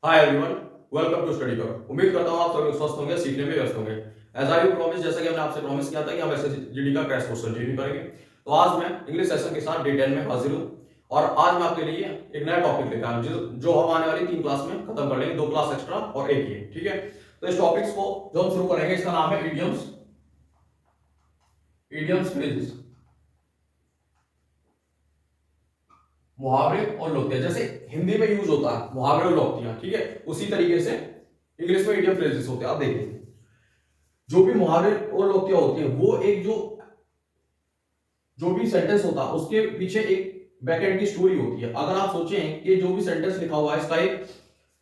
Hi everyone, welcome to study कर। उम्मीद करता हूँ आप सभी स्वस्थ होंगे, सीखने में व्यस्त होंगे। एज आई यू प्रॉमिस, जैसा कि हमने आपसे प्रॉमिस किया था कि हम ऐसे जीडी का क्रैश कोर्स कंटिन्यू करेंगे। तो आज मैं इंग्लिश सेशन के साथ डे 10 में हाजिर हूँ और आज मैं आपके लिए एक नया टॉपिक लेकर आया हूँ जो हम आने वाली 3 क्लास में खत्म कर लेंगे, 2 क्लास एक्स्ट्रा और एक ये, ठीक है। तो इस टॉपिक्स को जो हम शुरू करेंगे इसका नाम है इडियम्स। इडियम्स फ्रेजेस, मुहावरे और लोकतियां। जैसे हिंदी में यूज होता है मुहावरे और लोकतियां, ठीक है, उसी तरीके से इंग्लिश में इडियम फ्रेजेस होते हैं। आप देखिए, जो भी मुहावरे और लोकतियां होती हैं वो एक जो भी सेंटेंस होता है उसके पीछे एक बैकएंड की स्टोरी होती है। अगर आप सोचें कि जो भी सेंटेंस लिखा हुआ है इसका एक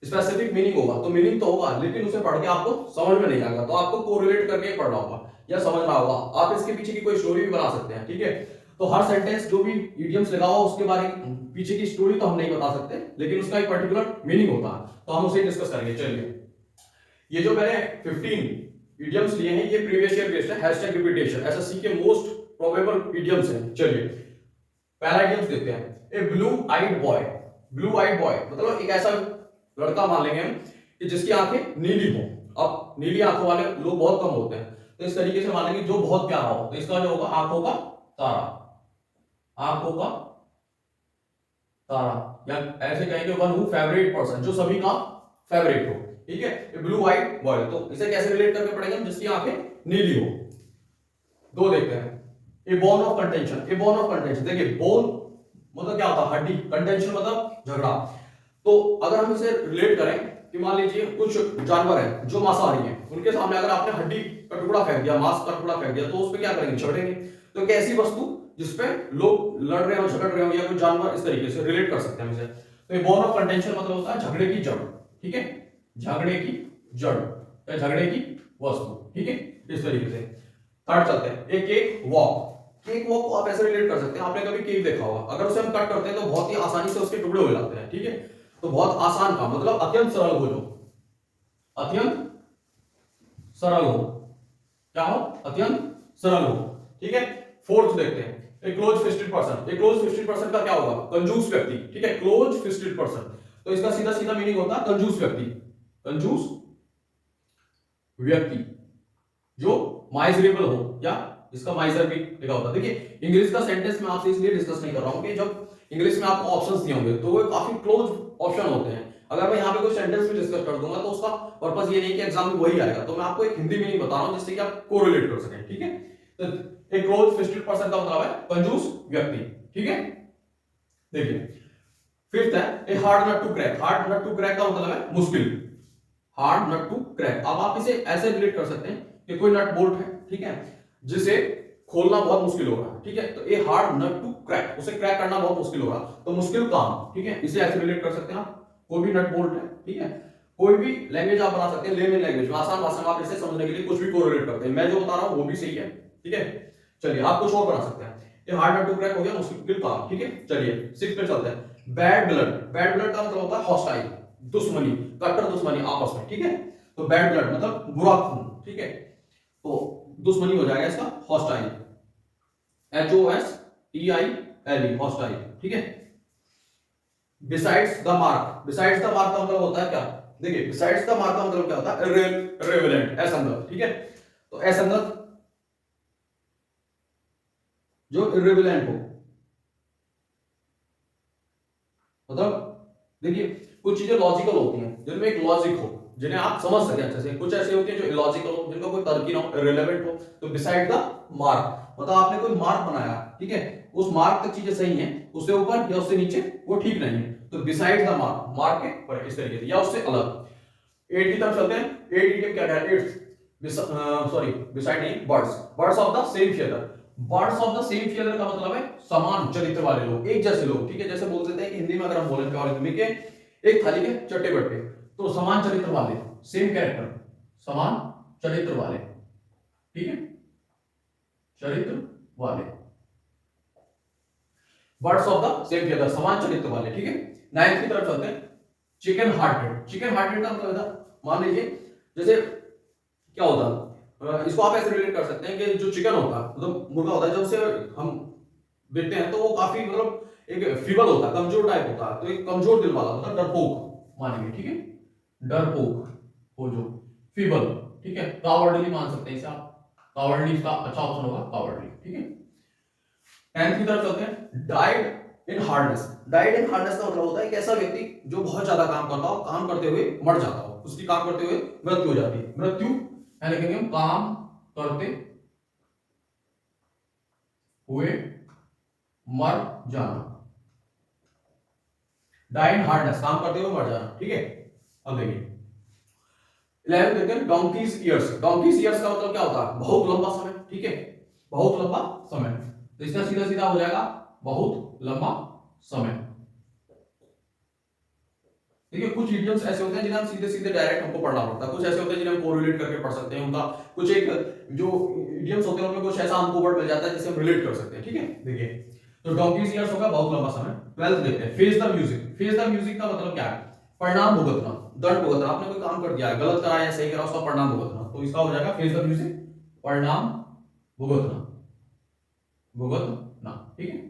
स्पेसिफिक मीनिंग होगा तो मीनिंग तो होगा, लेकिन उसे पढ़ के आपको समझ में नहीं आएगा, तो आपको कोरिलेट करके पढ़ना होगा या समझना होगा। आप इसके पीछे की कोई स्टोरी भी बना सकते हैं, ठीक है। तो हर सेंटेंस जो भी इडियम्स लिखा हुआ उसके बारे में पीछे की स्टोरी तो हम नहीं बता सकते, लेकिन उसका एक पर्टिकुलर मीनिंग होता है, तो हम उसे डिस्कस करेंगे। चलिए, ये जो मैंने 15 इडियम्स लिए हैं ये प्रीवियस ईयर बेस्ड है। हैशटैग रिपीटेशन एसएससी के मोस्ट प्रोबेबल इडियम्स हैं। चलिए, पहला इडियम्स देखते हैं। A blue eyed boy. Blue eyed boy मतलब एक ऐसा लड़का मान लेंगे हम कि जिसकी आंखें नीली हो। अब नीली आंखों वाले लोग बहुत कम होते हैं, तो इस तरीके से मान लेंगे जो बहुत प्यारा हो, तो इसका जो होगा आंखों का तारा। आंखों का तारा, या ऐसे कहेंगे वन हु फेवरेट पर्सन, जो सभी का फेवरेट हो, ठीक है। ब्लू आइड बॉय, तो इसे कैसे रिलेट करके पढ़ेंगे हम, जिसकी आंखें नीली हो। दो देखते हैं, a bone of contention. A bone of contention, देखिए बोन मतलब क्या होता है, हड्डी, कंटेंशन मतलब झगड़ा। तो अगर हम इसे रिलेट करें कि मान लीजिए कुछ जानवर हैं जो मांसाहारी हैं, उनके सामने अगर आपने हड्डी का टुकड़ा फेंक दिया, मांस का टुकड़ा फेंक दिया, तो उस पर क्या करेंगे, झगड़ेंगे। तो एक ऐसी वस्तु जिसपे लोग लड़ रहे हो, झगड़ रहे हो, या कोई जानवर, इस तरीके से रिलेट कर सकते हैं इसे। तो ये बोन ऑफ कंटेंशन मतलब होता है झगड़े की जड़, ठीक है, झगड़े की जड़ या झगड़े की वस्तु, ठीक है, इस तरीके से। थर्ड चलते हैं, एक केक वॉक। केक वॉक को आप ऐसे रिलेट कर सकते हैं, आपने कभी केक देखा होगा, अगर उसे हम कट करते हैं तो बहुत ही आसानी से उसके टुकड़े हो जाते हैं, ठीक है। तो बहुत आसान काम, मतलब अत्यंत सरल हो, जो अत्यंत सरल हो, क्या हो, अत्यंत सरल हो, ठीक है। फोर्थ देखते हैं, ए क्लोज फिस्टेड पर्सन। ए क्लोज फिस्टेड पर्सन का क्या होगा, कंजूस व्यक्ति, ठीक है, क्लोज फिस्टेड पर्सन। तो इसका सीधा सीधा मीनिंग होता है कंजूस व्यक्ति। कंजूस व्यक्ति जो माइजरेबल हो, या इसका माइजर भी लिखा होता है। देखिए, इंग्लिश का सेंटेंस मैं आपसे इसलिए डिस्कस नहीं कर रहा हूं कि जब इंग्लिश में आपको ऑप्शंस दिए होंगे तो वो काफी क्लोज ऑप्शन होते हैं। अगर मैं यहाँ पे कोई सेंटेंस भी डिस्कस कर दूंगा तो उसका पर्पस ये नहीं कि एग्जाम में वही आएगा, तो मैं आपको एक हिंदी मीनिंग बता रहा हूं जिससे कि आप कोरिलेट कर सकें, ठीक है। तो एक क्लोज फिस्टेड पर्सन का मतलब है कंजूस व्यक्ति, ठीक है। देखिए, फिफ्थ है a hard nut to crack. Hard nut to crack का मतलब है मुश्किल, हार्ड नट टू क्रैक। अब आप इसे ऐसे रिलेट कर सकते हैं कि कोई नट बोल्ट है, ठीक है, जिसे खोलना बहुत मुश्किल होगा, ठीक है। तो a hard nut to crack, उसे क्रैक करना बहुत मुश्किल होगा, तो मुश्किल काम, ठीक है, इसे ऐसे रिलेट कर सकते हैं आप। कोई भी नट बोल्ट है, ठीक है, कोई भी लैंग्वेज आप बना सकते हैं, लेमन लैंग्वेज में, आसान भाषा में आप इसे समझने के लिए कुछ भी कोरिलेट करते हैं। मैं जो बता रहा हूं वो भी सही है, ठीक है। चलिए, आप कुछ और बना सकते हैं। ये हार्ड नट टू क्रैक हो गया, मुश्किल काम, ठीक है। चलिए, सिक्स पे चलते हैं। Bad blood. बैड ब्लड का मतलब होता है हॉस्टाइल, दुश्मनी, कट्टर दुश्मनी आपस में, ठीक है। तो बैड ब्लड मतलब बुरा खून, ठीक है, तो दुश्मनी हो जाएगा इसका हॉस्टाइल, HOSTILE, हॉस्टाइल, ठीक है। Besides the mark. Besides the mark का मतलब होता है क्या, देखिए, बिसाइड्स द मार्क का मतलब क्या होता है, इररिलेवेंट, असंगत, ठीक है। तो असंगत जो इररिलेवेंट हो, मतलब देखिए, कुछ चीजें लॉजिकल होती हैं जिनमें एक लॉजिक हो, जिन्हें आप समझ सके अच्छे से। कुछ ऐसे होती हैं जो इलॉजिकल हो, जिनका कोई तर्क ही ना हो, इररिलेवेंट हो। तो बिसाइड द मार्क मतलब आपने कोई मार्क बनाया, ठीक है, उस मार्क तक चीजें सही हैं, उससे ऊपर या उससे नीचे वो ठीक नहीं है, तो बिसाइड द मार्क, मार्क के पर, इस तरीके से, या उससे अलग। 8 की तरफ चलते हैं। 8 इडियम क्या है, सॉरी बिसाइड नहीं, birds. Birds of the same feather. Birds of the same feather का मतलब है समान चरित्र वाले लोग, एक जैसे लोग, ठीक है। जैसे बोल देते हैं कि हिंदी में अगर हम बोलें प्योर हिंदी के, एक थाली के चट्टे बट्टे, तो समान चरित्र वाले, सेम कैरेक्टर, समान चरित्र वाले, ठीक है, चरित्र वाले, birds of the same feather, समान चरित्र वाले, ठीक है। 9 की तरफ चलते हैं। Chicken hearted. चिकन हार्टेड का मतलब है, मान लीजिए जैसे क्या होता है, इसको आप ऐसे रिलेट कर सकते हैं कि जो चिकन होता है, मतलब मुर्गा होता है, जब उसे हम देखते हैं तो वो काफी, मतलब एक फीबल होता है, कमजोर टाइप होता है, तो एक कमजोर दिल वाला, मतलब डरपोक मानेंगे, ठीक है। डरपोक हो जो, फीबल, ठीक है, कावर्डली मान सकते हैं इसे आप, कावर्डली का अच्छा ऑप्शन होगा, कावर्डली, ठीक है। 10th की तरफ चलते हैं, died in hardness. Died in hardness का मतलब होता है कि ऐसा व्यक्ति जो बहुत ज्यादा काम करता हो, काम करते हुए मर जाता हो, उसकी काम करते हुए मृत्यु हो जाती है। मृत्यु है लिखेंगे हम, काम करते हुए मर जाना, डाई इन हार्डनेस, काम करते हुए मर जाना, ठीक है। अब देखिए 11 देखते हैं, डोंकीज ईयर्स। डोंकीज ईयर्स का मतलब क्या होता है, बहुत लंबा समय, ठीक है, बहुत लंबा समय। तो इसका सीधा सीधा हो जाएगा बहुत लंबा समय, ठीक है। कुछ इडियम्स ऐसे होते हैं जिन्हें हम सीधे सीधे डायरेक्ट हमको पढ़ना पड़ता है, कुछ ऐसे होते हैं जिन्हें हम कोरिलेट करके पढ़ सकते हैं। उनका कुछ एक जो इडियम्स होते हैं उनमें कुछ ऐसा हमको वर्ड मिल जाता है जिससे हम रिलेट कर सकते हैं, ठीक है। देखिए तो डोंकीज ईयर्स होगा बहुत लंबा समय। 12th देखते हैं, face the music. Face the music का मतलब क्या है, परिणाम भुगतना, दंड भुगतना। आपने कोई काम कर दिया है, गलत करा या सही करा, उसका परिणाम भुगतना, तो इसका हो जाएगा फेस द म्यूजिक, परिणाम भुगतना, भुगतना, ठीक है।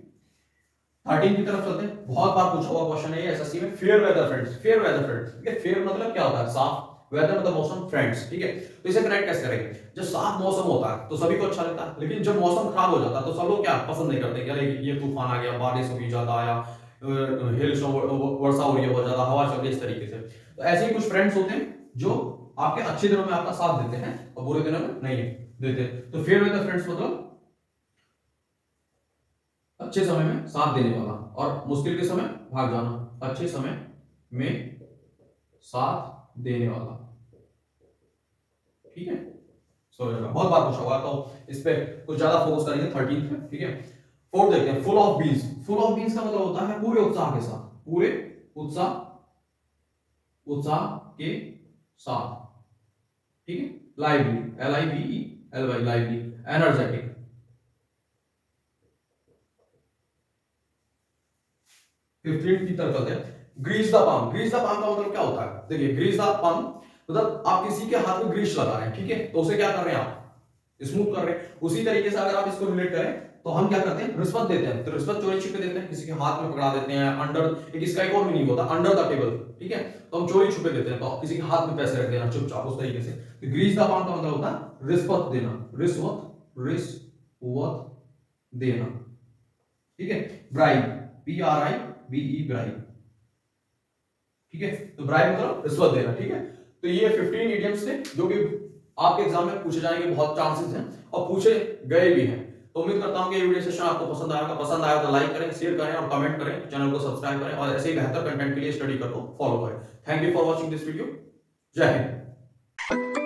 13 की तरफ चलते हैं, बहुत बार पूछा हुआ क्वेश्चन है ये एसएससी में, fair weather friends. Fair weather friends, ठीक है, फेयर मतलब क्या होता है, साफ, वेदर मतलब मौसम, फ्रेंड्स, ठीक है। तो इसे कनेक्ट कैसे करेंगे, जब साफ मौसम होता है तो सभी को अच्छा लगता है, लेकिन जब मौसम खराब हो जाता है तो सब लोग क्या पसंद नहीं करते, क्या ये तूफान आ गया, बारिश हो गई ज्यादा आया, हिल वर्षा हो रही है बहुत ज्यादा, हवा चल रही है, इस तरीके से। तो ऐसे ही कुछ फ्रेंड्स होते हैं जो आपके अच्छे दिनों में आपका साथ देते हैं और बुरे दिनों में नहीं देते। तो फेयर वेदर फ्रेंड्स मतलब अच्छे समय में साथ देने वाला, और मुश्किल के समय भाग जाना, अच्छे समय में साथ देने वाला, ठीक है। सो बहुत बार पूछा हुआ तो इस पे कुछ ज्यादा फोकस करेंगे 13 पे, ठीक है। 4 देखते हैं, full of beans. Full of beans का मतलब होता है पूरे उत्साह के साथ, पूरे उत्साह, उत्साह के साथ, ठीक है। Lively, LIVELY, lively, energetic. 15 की तरफ चलते हैं, grease the palm. Grease the palm का मतलब क्या होता है, देखिए ग्रीस द पाम मतलब आप किसी के हाथ में ग्रीस लगा रहे हैं, ठीक है, तो उसे क्या कर रहे हैं आप, स्मूथ कर रहे हैं। उसी तरीके से अगर आप इसको रिलेट करें तो हम क्या करते हैं, रिश्वत देते हैं, तो रिश्वत चोरी छिपे देते हैं, किसी के हाथ में पकड़ा देते हैं, अंडर, एक इसका एक और मीनिंग होता है अंडर द टेबल, ठीक है, तो हम चोरी छुपे देते हैं, तो किसी के हाथ में पैसे रख देना चुपचाप, उस तरीके से। तो ग्रीस द पाम का मतलब होता है रिश्वत देना, रिश्वत, रिश्वत देना, ठीक है। ब्राइब, BRIBE, ब्राइब, ठीक है। तो ब्राइब मतलब रिश्वत देना, ठीक है। तो ये 15 इडियम्स थे जो कि आपके एग्जाम में पूछे जाने के बहुत चांसेस हैं और पूछे गए भी हैं। तो उम्मीद करता हूं कि ये वीडियो सेशन आपको पसंद आया तो लाइक करें, शेयर करें और कमेंट करें, चैनल को सब्सक्राइब करें और ऐसे ही बेहतर कंटेंट के लिए स्टडी को फॉलो करें। Thank you for watching this video. जय हिंद।